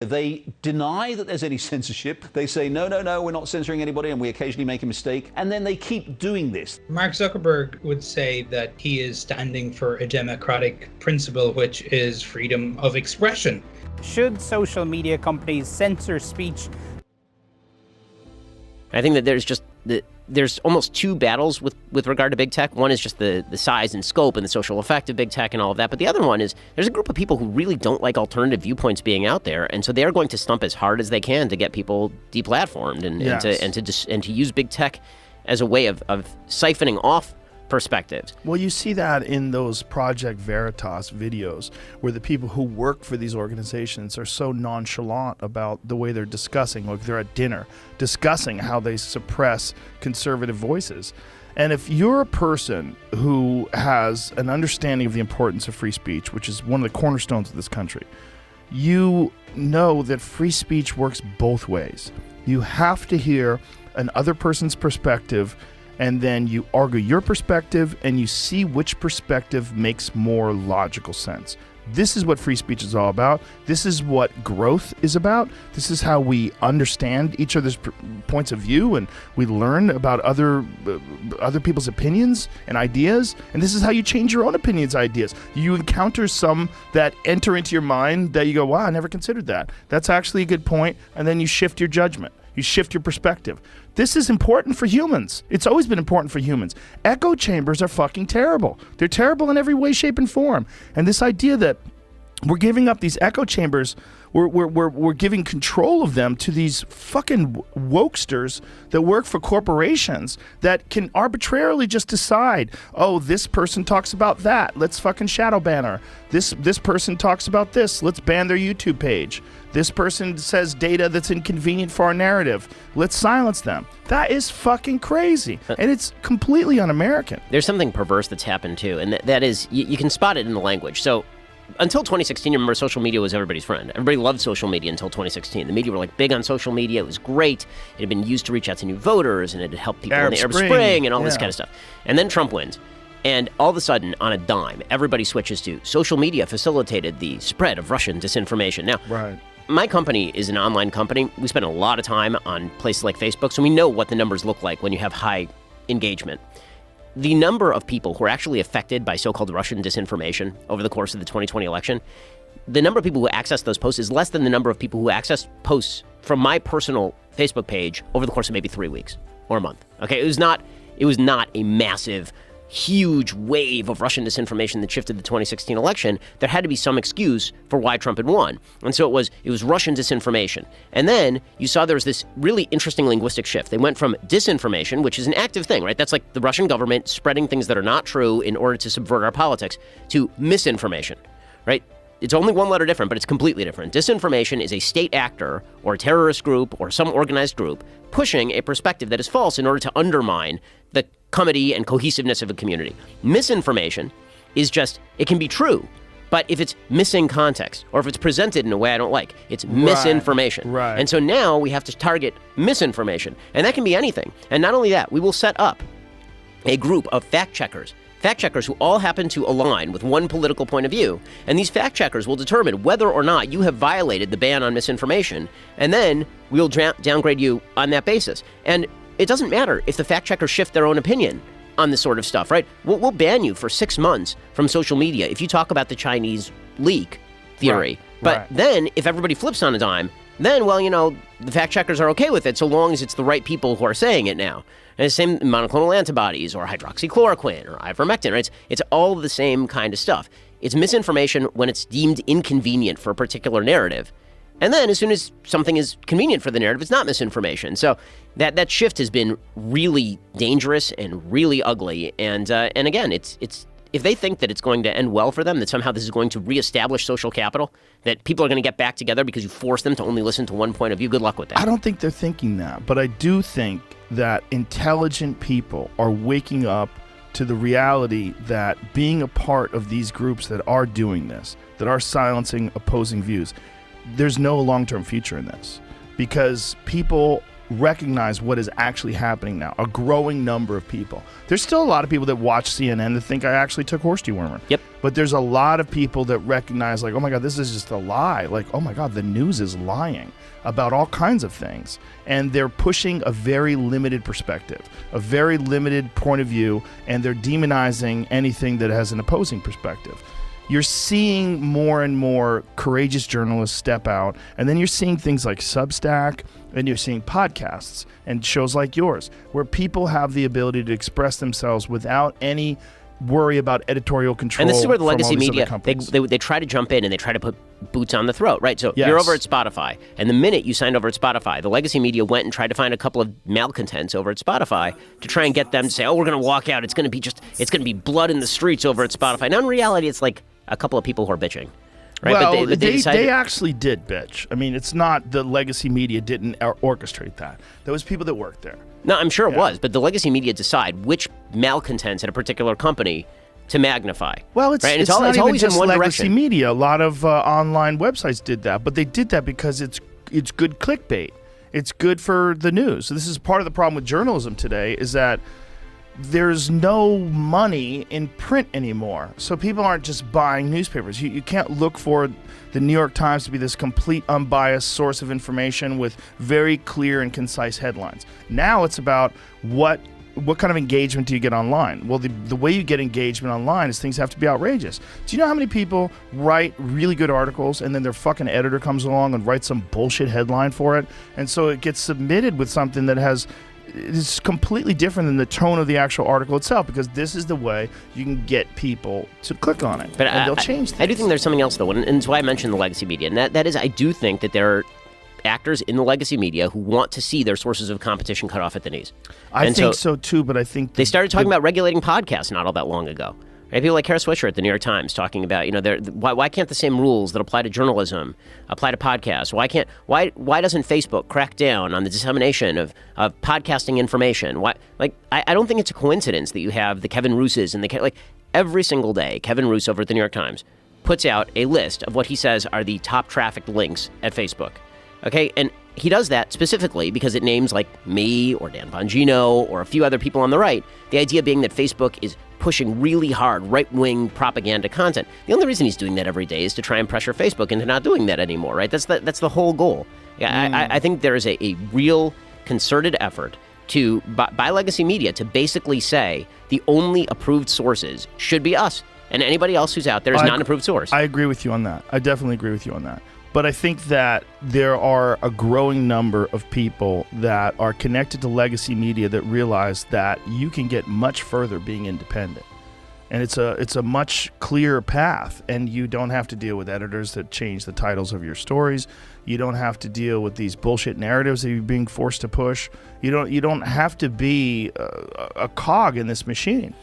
They deny that there's any censorship. They say, no, we're not censoring anybody, and we occasionally make a mistake. And then they keep doing this. Mark Zuckerberg would say that he is standing for a democratic principle, which is freedom of expression. Should social media companies censor speech? I think that there's almost two battles with regard to big tech. One is just the size and scope and the social effect of big tech and all of that. But the other one is there's a group of people who really don't like alternative viewpoints being out there, and so they are going to stump as hard as they can to get people deplatformed and to use big tech as a way of siphoning off perspectives. Well, you see that in those Project Veritas videos where the people who work for these organizations are so nonchalant about the way they're discussing, like they're at dinner, discussing how they suppress conservative voices. And if you're a person who has an understanding of the importance of free speech, which is one of the cornerstones of this country, you know that free speech works both ways. You have to hear another person's perspective, and then you argue your perspective and you see which perspective makes more logical sense. This is what free speech is all about. This is what growth is about. This is how we understand each other's points of view, and we learn about other people's opinions and ideas. And this is how you change your own opinions, ideas. You encounter some that enter into your mind that you go, wow, I never considered that. That's actually a good point. And then you shift your judgment. You shift your perspective. This is important for humans. It's always been important for humans. Echo chambers are fucking terrible. They're terrible in every way, shape, and form. And this idea that we're giving up these echo chambers, we're giving control of them to these fucking wokesters that work for corporations that can arbitrarily just decide, oh, this person talks about that, let's fucking shadow ban her. This person talks about this, let's ban their YouTube page. This person says data that's inconvenient for our narrative, let's silence them. That is fucking crazy, and it's completely un-American. There's something perverse that's happened too, and that is, you can spot it in the language. So until 2016, remember, social media was everybody's friend. Everybody loved social media until 2016. The media were like big on social media. It was great. It had been used to reach out to new voters, and it had helped people in the Arab Spring and all this kind of stuff. And then Trump wins. And all of a sudden, on a dime, everybody switches to social media facilitated the spread of Russian disinformation. Now, right. My company is an online company. We spend a lot of time on places like Facebook, so we know what the numbers look like when you have high engagement. The number of people who are actually affected by so-called Russian disinformation over the course of the 2020 election, the number of people who access those posts is less than the number of people who access posts from my personal Facebook page over the course of maybe 3 weeks or a month. Okay, it was not a massive, huge wave of Russian disinformation that shifted the 2016 election. There had to be some excuse for why Trump had won. And so it was Russian disinformation. And then you saw there was this really interesting linguistic shift. They went from disinformation, which is an active thing, right? That's like the Russian government spreading things that are not true in order to subvert our politics, to misinformation, right? It's only one letter different, but it's completely different. Disinformation is a state actor or a terrorist group or some organized group pushing a perspective that is false in order to undermine the comity and cohesiveness of a community. Misinformation is just, it can be true, but if it's missing context or if it's presented in a way I don't like, it's misinformation. Right. And so now we have to target misinformation, and that can be anything. And not only that, we will set up a group of fact checkers who all happen to align with one political point of view. And these fact checkers will determine whether or not you have violated the ban on misinformation. And then we'll downgrade you on that basis. And it doesn't matter if the fact checkers shift their own opinion on this sort of stuff, right? We'll ban you for 6 months from social media if you talk about the Chinese leak theory. But then if everybody flips on a dime, then, well, you know, the fact checkers are okay with it so long as it's the right people who are saying it now. And the same monoclonal antibodies or hydroxychloroquine or ivermectin, right? It's all the same kind of stuff. It's misinformation when it's deemed inconvenient for a particular narrative. And then as soon as something is convenient for the narrative, it's not misinformation. So that shift has been really dangerous and really ugly. And again, it's if they think that it's going to end well for them, that somehow this is going to reestablish social capital, that people are going to get back together because you force them to only listen to one point of view, good luck with that. I don't think they're thinking that, but I do think that intelligent people are waking up to the reality that being a part of these groups that are doing this, that are silencing opposing views, there's no long-term future in this, because people recognize what is actually happening now. A growing number of people. There's still a lot of people that watch CNN that think I actually took horse dewormer. Yep. But there's a lot of people that recognize, like, oh my God, this is just a lie. Like, oh my God, the news is lying about all kinds of things. And they're pushing a very limited perspective, a very limited point of view, and they're demonizing anything that has an opposing perspective. You're seeing more and more courageous journalists step out, and then you're seeing things like Substack, and you're seeing podcasts and shows like yours, where people have the ability to express themselves without any worry about editorial control. And this is where the from legacy all these media, other companies. they try to jump in and they try to put boots on the throat, right? So Yes. you're over at Spotify, and the minute you signed over at Spotify, the legacy media went and tried to find a couple of malcontents over at Spotify to try and get them to say, oh, we're going to walk out. It's going to be blood in the streets over at Spotify. Now, in reality, it's like a couple of people who are bitching. Right? Well, but they decided, they actually did bitch. I mean, it's not the legacy media didn't orchestrate that. There was people that worked there. no, I'm sure it was, but the legacy media decide which malcontents at a particular company to magnify. Well, it's, right? And it's not even always just in one legacy direction. media. A lot of online websites did that, but they did that because it's good clickbait. It's good for the news. So this is part of the problem with journalism today is that there's no money in print anymore. So people aren't just buying newspapers. You can't look for the New York Times to be this complete unbiased source of information with very clear and concise headlines. Now it's about what kind of engagement do you get online? Well, the way you get engagement online is things have to be outrageous. Do you know how many people write really good articles and then their fucking editor comes along and writes some bullshit headline for it? And so it gets submitted with something that is completely different than the tone of the actual article itself, because this is the way you can get people to click on it. But and they'll change things. I do think there's something else, though, and it's why I mentioned the legacy media. And that is, I do think that there are actors in the legacy media who want to see their sources of competition cut off at the knees. I think so too, but I think they started talking about regulating podcasts not all that long ago. Right? People like Kara Swisher at the New York Times talking about, why can't the same rules that apply to journalism apply to podcasts? Why doesn't Facebook crack down on the dissemination of podcasting information? I don't think it's a coincidence that you have the Kevin Rooses and every single day, Kevin Roos over at the New York Times puts out a list of what he says are the top trafficked links at Facebook. Okay, and he does that specifically because it names like me or Dan Bongino or a few other people on the right. The idea being that Facebook is pushing really hard right-wing propaganda content. The only reason he's doing that every day is to try and pressure Facebook into not doing that anymore, right? That's the whole goal. I think there is a real concerted effort by legacy media to basically say the only approved sources should be us, and anybody else who's out there is not an approved source. I agree with you on that. I definitely agree with you on that. But I think that there are a growing number of people that are connected to legacy media that realize that you can get much further being independent. And it's a much clearer path, and you don't have to deal with editors that change the titles of your stories. You don't have to deal with these bullshit narratives that you're being forced to push. You don't have to be a cog in this machine.